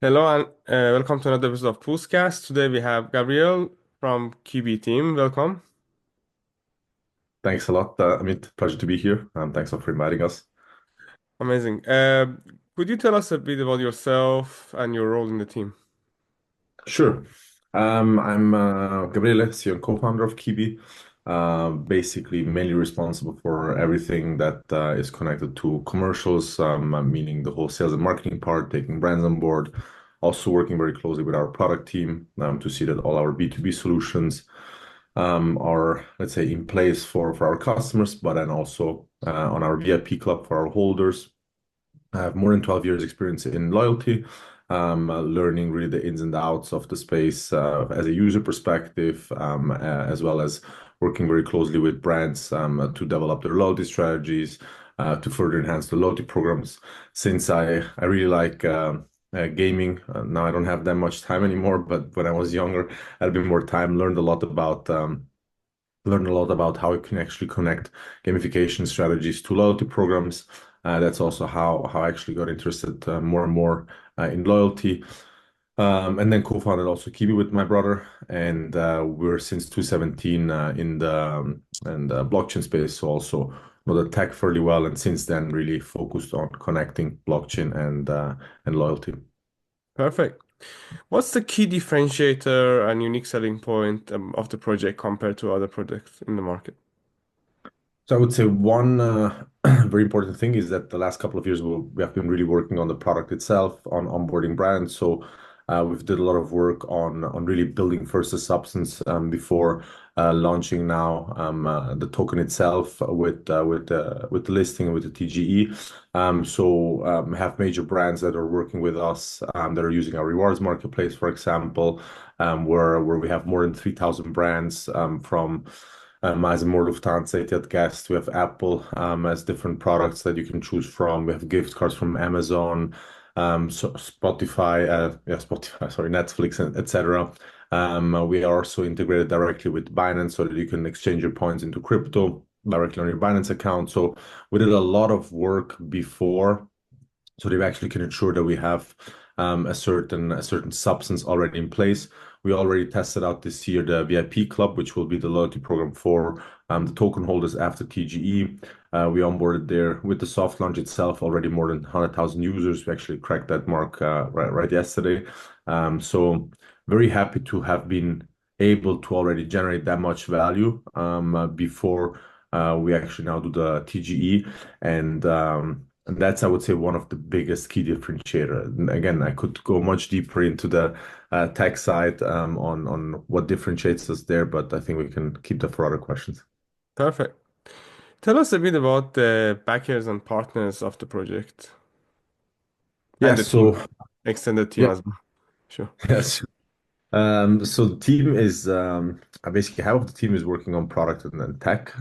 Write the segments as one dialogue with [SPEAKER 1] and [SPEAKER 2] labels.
[SPEAKER 1] Hello and welcome to another episode of Poolzcast. Today we have Gabriele from Qiibee team. Welcome.
[SPEAKER 2] Thanks a lot, Amit. Pleasure to be here. Thanks for inviting us.
[SPEAKER 1] Amazing. Could you tell us a bit about yourself and your role in the team?
[SPEAKER 2] Sure. I'm Gabriele, CEO and co-founder of Qiibee. Basically, mainly responsible for everything that is connected to commercials, meaning the whole sales and marketing part, taking brands on board. Also working very closely with our product team to see that all our B2B solutions are, let's say, in place for our customers, but then also on our VIP club for our holders. I have more than 12 years experience in loyalty, learning really the ins and outs of the space as a user perspective, as well as working very closely with brands to develop their loyalty strategies, to further enhance the loyalty programs. Since I really like gaming, now I don't have that much time anymore, but when I was younger, I had a bit more time, learned a lot about how you can actually connect gamification strategies to loyalty programs. That's also how I actually got interested more and more in loyalty. And then co-founded also Qiibee with my brother, and we're since 2017 in the blockchain space, so also know the tech fairly well, and since then really focused on connecting blockchain and loyalty.
[SPEAKER 1] Perfect. What's the key differentiator and unique selling point of the project compared to other projects in the market?
[SPEAKER 2] So I would say one very important thing is that the last couple of years we have been really working on the product itself, on onboarding brands. So we've did a lot of work on really building first the substance before launching now the token itself with the listing with the TGE. Have major brands that are working with us that are using our rewards marketplace, for example, where we have more than 3,000 brands from as more Lufthansa, Etihad Guest. We have Apple as different products that you can choose from. We have gift cards from Amazon, so Spotify, Spotify, sorry, Netflix, etc. We are also integrated directly with Binance so that you can exchange your points into crypto directly on your Binance account. So we did a lot of work before so they actually can ensure that we have a certain substance already in place. We already tested out this year the VIP Club, which will be the loyalty program for the token holders after TGE. We onboarded there with the soft launch itself already more than 100,000 users. We actually cracked that mark right yesterday. So very happy to have been able to already generate that much value before we actually now do the TGE. And that's, I would say, one of the biggest key differentiator. And again, I could go much deeper into the tech side on what differentiates us there, but I think we can keep that for other questions.
[SPEAKER 1] Perfect. Tell us a bit about the backers and partners of the project
[SPEAKER 2] Yeah,
[SPEAKER 1] and the team,
[SPEAKER 2] so
[SPEAKER 1] extended team
[SPEAKER 2] yeah,
[SPEAKER 1] as well. Sure.
[SPEAKER 2] yes. So the team is basically half of the team is working on product and then tech.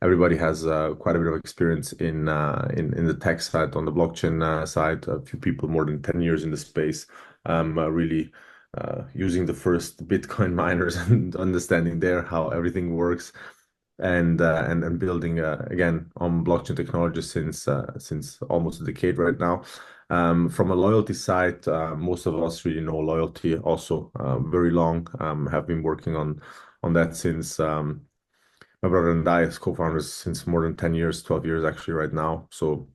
[SPEAKER 2] Everybody has quite a bit of experience in the tech side, on the blockchain side. A few people more than 10 years in the space, really using the first Bitcoin miners and understanding there how everything works, and building again on blockchain technology since almost a decade right now. From a loyalty side, most of us really know loyalty also very long. Have been working on that since my brother and I as co-founders since more than 10 years, 12 years actually right now. So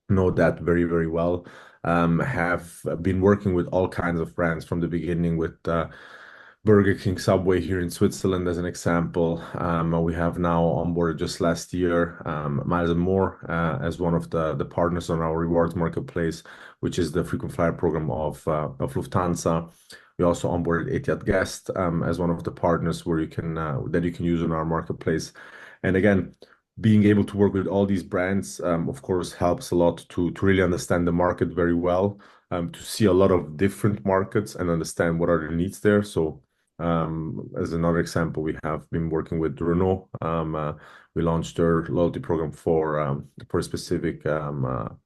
[SPEAKER 2] know that very, very well. Have been working with all kinds of brands from the beginning with Burger King, Subway here in Switzerland as an example. We have now onboarded just last year Miles and More as one of the partners on our rewards marketplace, which is the frequent flyer program of Lufthansa. We also onboarded Etihad Guest as one of the partners where you can that you can use on our marketplace. And again, being able to work with all these brands, of course, helps a lot to really understand the market very well, to see a lot of different markets and understand what are the needs there. So, as another example, we have been working with Renault. We launched their loyalty program for a specific car,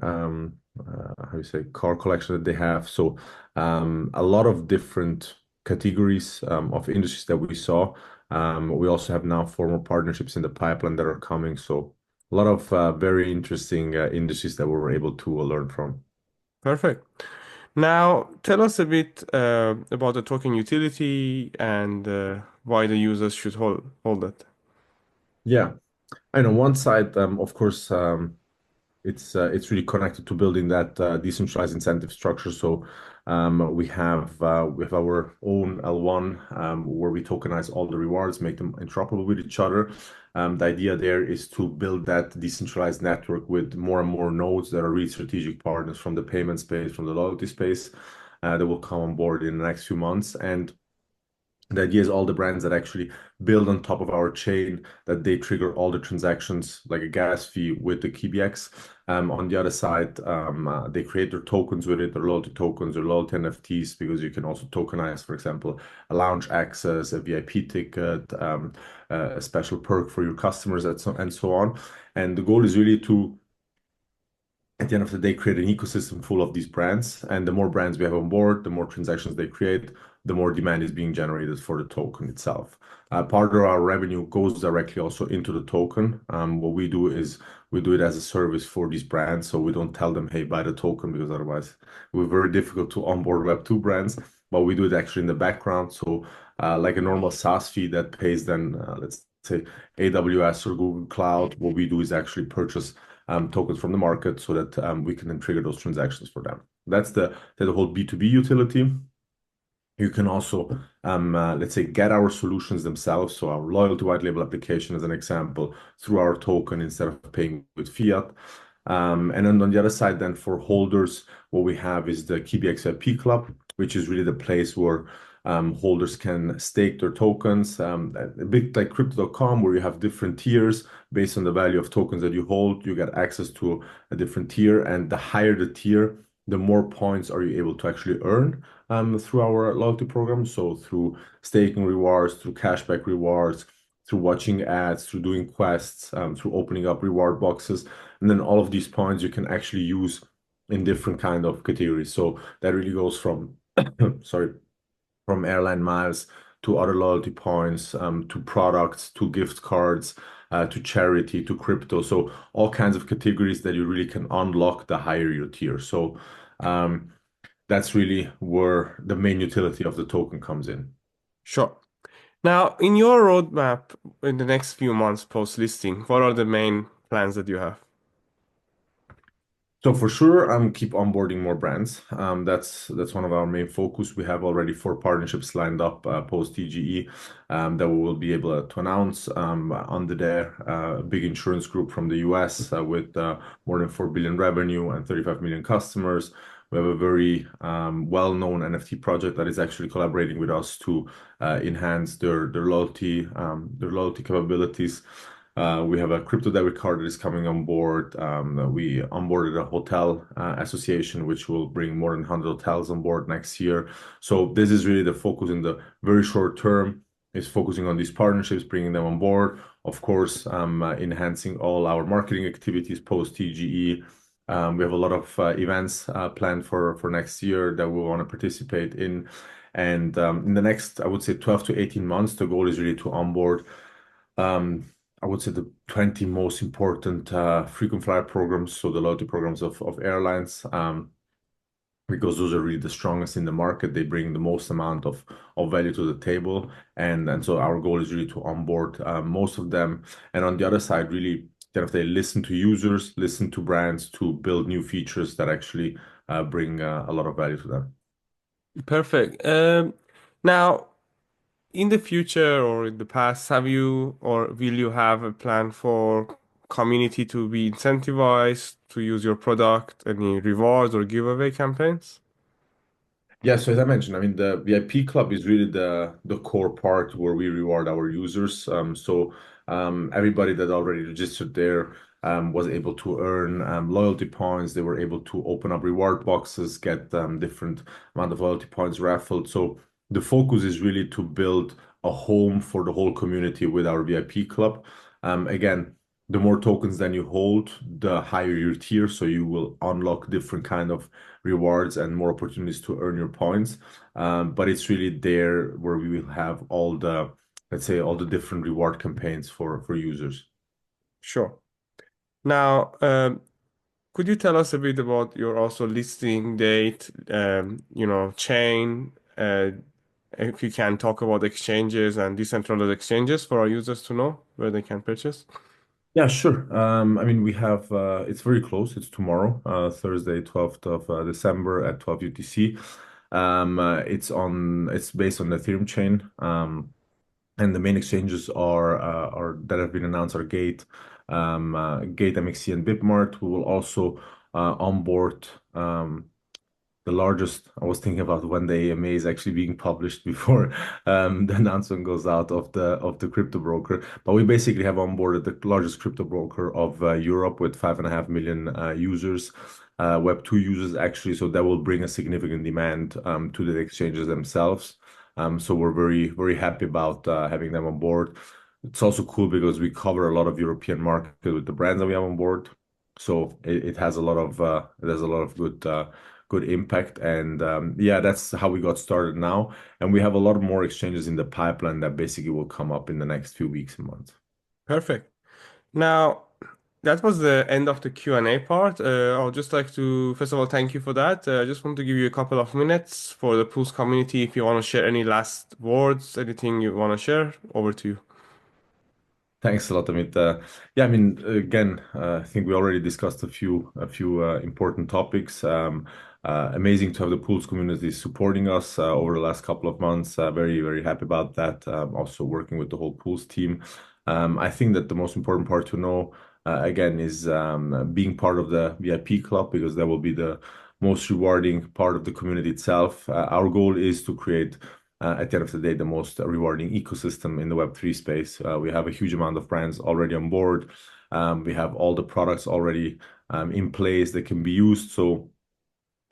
[SPEAKER 2] how you say, car collection that they have. So, a lot of different categories of industries that we saw. We also have now formal partnerships in the pipeline that are coming. So a lot of very interesting industries that we were able to learn from.
[SPEAKER 1] Perfect. Now, tell us a bit about the token utility and why the users should hold it.
[SPEAKER 2] Yeah. And on one side, of course, it's really connected to building that decentralized incentive structure. So we have our own L1 where we tokenize all the rewards, make them interoperable with each other. The idea there is to build that decentralized network with more and more nodes that are really strategic partners from the payment space, from the loyalty space, that will come on board in the next few months. And the idea is all the brands that actually build on top of our chain, that they trigger all the transactions like a gas fee with the KBX. On the other side, they create their tokens with it, their loyalty tokens, their loyalty NFTs, because you can also tokenize, for example, a lounge access, a VIP ticket, a special perk for your customers, and so on. And the goal is really to at the end of the day, create an ecosystem full of these brands. And the more brands we have on board, the more transactions they create, the more demand is being generated for the token itself. Part of our revenue goes directly also into the token. What we do is we do it as a service for these brands. So we don't tell them, hey, buy the token, because otherwise we're very difficult to onboard Web2 brands. But we do it actually in the background. So like a normal SaaS fee that pays then, let's say, AWS or Google Cloud, what we do is actually purchase tokens from the market so that we can then trigger those transactions for them. That's the whole B2B utility. You can also, let's say, get our solutions themselves. So our loyalty white label application, as an example, through our token instead of paying with fiat. And then on the other side, then for holders, what we have is the Qiibee XIP Club, which is really the place where holders can stake their tokens, a bit like crypto.com, where you have different tiers based on the value of tokens that you hold. You get access to a different tier, and the higher the tier, the more points are you able to actually earn through our loyalty program. So through staking rewards, through cashback rewards, through watching ads, through doing quests, through opening up reward boxes. And then all of these points you can actually use in different kind of categories. So that really goes from, sorry, from airline miles to other loyalty points, to products, to gift cards, to charity, to crypto. So all kinds of categories that you really can unlock the higher your tier. So that's really where the main utility of the token comes in.
[SPEAKER 1] Sure. Now, in your roadmap in the next few months post-listing, what are the main plans that you have?
[SPEAKER 2] So for sure, keep onboarding more brands. That's one of our main focus. We have already 4 partnerships lined up post TGE that we will be able to announce under there. A big insurance group from the US with more than 4 billion revenue and 35 million customers. We have a very well-known NFT project that is actually collaborating with us to enhance their loyalty capabilities. We have a crypto debit card that is coming on board. We onboarded a hotel association, which will bring more than 100 hotels on board next year. So this is really the focus in the very short term, is focusing on these partnerships, bringing them on board. Of course, enhancing all our marketing activities post TGE. We have a lot of events planned for next year that we want to participate in. And in the next, I would say 12 to 18 months, the goal is really to onboard I would say the 20 most important frequent flyer programs, so the loyalty programs of airlines, because those are really the strongest in the market. They bring the most amount of value to the table. And so our goal is really to onboard most of them. And on the other side, really, kind of they listen to users, listen to brands to build new features that actually bring a lot of value to them.
[SPEAKER 1] Perfect. Now, in the future or in the past, have you or will you have a plan for community to be incentivized to use your product, any rewards or giveaway campaigns?
[SPEAKER 2] Yeah, so as I mentioned, I mean, the VIP club is really the core part where we reward our users. Everybody that already registered there was able to earn loyalty points. They were able to open up reward boxes, get different amount of loyalty points raffled. So the focus is really to build a home for the whole community with our VIP club. Again, the more tokens then you hold, the higher your tier. So you will unlock different kind of rewards and more opportunities to earn your points. But it's really there where we will have all the, let's say, all the different reward campaigns for users.
[SPEAKER 1] Sure. Now, could you tell us a bit about your also listing date, chain, if you can talk about exchanges and decentralized exchanges for our users to know where they can purchase?
[SPEAKER 2] Yeah, sure. I mean, we have it's very close. It's tomorrow, Thursday, 12th of December at 12 UTC. It's based on the Ethereum chain. And the main exchanges are that have been announced are Gate, MXC, and Bitmart. We will also onboard the largest. I was thinking about when the AMA is actually being published before the announcement goes out of the crypto broker. But we basically have onboarded the largest crypto broker of Europe with 5.5 million users, Web2 users actually. So that will bring a significant demand to the exchanges themselves. So we're very happy about having them on board. It's also cool because we cover a lot of European market with the brands that we have on board. So it has a lot of good impact. And yeah, that's how we got started now. And we have a lot more exchanges in the pipeline that basically will come up in the next few weeks and months.
[SPEAKER 1] Perfect. Now, that was the end of the Q&A part. I would just like to, first of all, thank you for that. I just want to give you a couple of minutes for the Pulse community. If you want to share any last words, anything you want to share, over to you.
[SPEAKER 2] Thanks a lot, Amit. Yeah, I mean, again, I think we already discussed a few important topics. Amazing to have the Pools community supporting us over the last couple of months. Very happy about that. Also working with the whole Pools team. I think that the most important part to know, again, is being part of the VIP club because that will be the most rewarding part of the community itself. Our goal is to create at the end of the day, the most rewarding ecosystem in the Web3 space. We have a huge amount of brands already on board. We have all the products already in place that can be used. So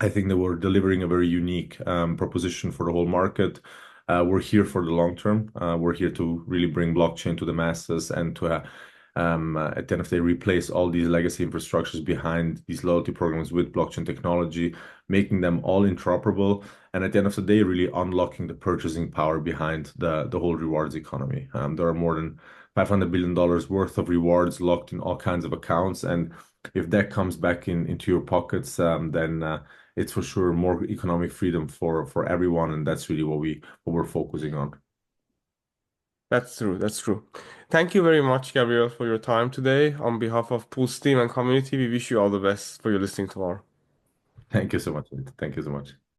[SPEAKER 2] I think that we're delivering a very unique proposition for the whole market. We're here for the long term. We're here to really bring blockchain to the masses and to, at the end of the day, replace all these legacy infrastructures behind these loyalty programs with blockchain technology, making them all interoperable. And at the end of the day, really unlocking the purchasing power behind the whole rewards economy. There are more than $500 billion worth of rewards locked in all kinds of accounts. And if that comes back into your pockets, then it's for sure more economic freedom for everyone, and that's really what we're focusing on.
[SPEAKER 1] That's true. That's true. Thank you very much, Gabriel, for your time today. On behalf of Pulse team and community, we wish you all the best for your listening tomorrow.
[SPEAKER 2] Thank you so much. Thank you so much.